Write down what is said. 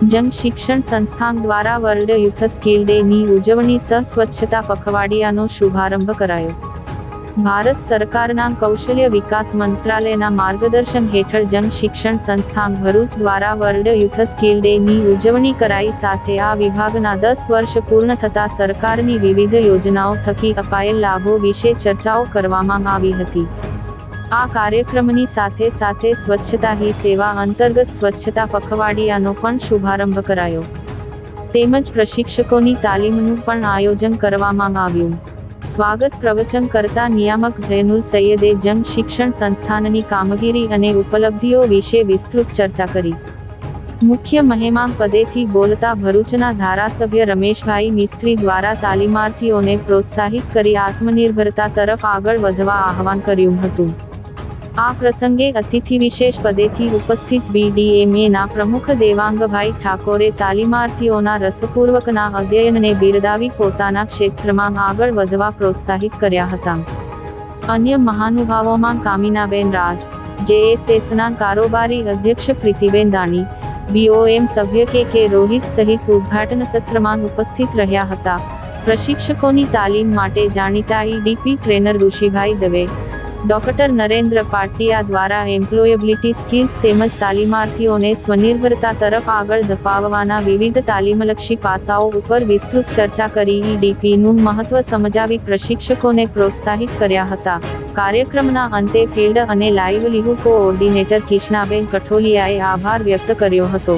જંગ શિક્ષણ સંસ્થાન દ્વારા વર્લ્ડ યુથ સ્કિલ ડે ની ઉજવણી સહ સ્વચ્છતા પખવાડિયાનો શુભારંભ કરાયો. ભારત સરકારના કૌશલ્ય વિકાસ મંત્રાલયના માર્ગદર્શન હેઠળ જંગ શિક્ષણ સંસ્થાન ભરૂચ દ્વારા વર્લ્ડ યુથ સ્કિલ ડે ની ઉજવણી કરાઈ. સાથે આ વિભાગના 10 વર્ષ પૂર્ણ થતા સરકારની વિવિધ યોજનાઓ થકી અપાયેલ લાભો વિશે ચર્ચાઓ કરવામાં આવી હતી. આ કાર્યક્રમની સાથે સાથે સ્વચ્છતા હી સેવા અંતર્ગત સ્વચ્છતા પખવાડિયાનો પણ શુભારંભ કરાયો. તેમજ પ્રશિક્ષકોની તાલીમનું પણ આયોજન કરવામાં આવ્યું. સ્વાગત પ્રવચન કરતા નિયામક જૈનુલ સૈયદે જંગ શિક્ષણ સંસ્થાનની કામગીરી અને ઉપલબ્ધિઓ વિશે વિસ્તૃત ચર્ચા કરી. મુખ્ય મહેમાન પદેથી બોલતા ભરૂચના ધારાસભ્ય રમેશભાઈ મિસ્ત્રી દ્વારા તાલીમાર્થીઓને પ્રોત્સાહિત કરી આત્મનિર્ભરતા તરફ આગળ વધવા આહવાન કર્યું હતું. આ પ્રસંગે અતિથિ વિશેષ પદેથી ઉપસ્થિત BDMA પ્રમુખ દેવાંગભાઈ ઠાકોરે તાલીમાર્થીઓના રસપૂર્વકના અધ્યયનને બિરદાવી પોતાના ક્ષેત્રમાં આગળ વધવા પ્રોત્સાહિત કર્યા હતા. અન્ય મહાનુભાવોમાં કામિનાબેન રાજ, JSSના કારોબારી અધ્યક્ષ પ્રીતિબેન દાણી, BOM સભ્ય કે રોહિત સહિત ઉદ્ઘાટન સત્રમાં ઉપસ્થિત રહ્યા હતા. પ્રશિક્ષકોની તાલીમ માટે જાણીતા EDP trainer ઋષિભાઈ Dave, doctor Narendra પાટિયા દ્વારા એમ્પ્લોયેબિલિટી સ્કિલ્સ તેમજ તાલીમાર્થીઓને સ્વનિર્ભરતા તરફ આગળ ધપાવવાના વિવિધ તાલીમલક્ષી પાસાઓ ઉપર વિસ્તૃત ચર્ચા કરી EDPનું મહત્વ સમજાવી પ્રશિક્ષકોને પ્રોત્સાહિત કર્યા હતા. કાર્યક્રમના અંતે ફિલ્ડ અને લાઇવલીહુડ કોઓર્ડિનેટર કિશનાબેન કઠોલિયાએ આભાર વ્યક્ત કર્યો હતો.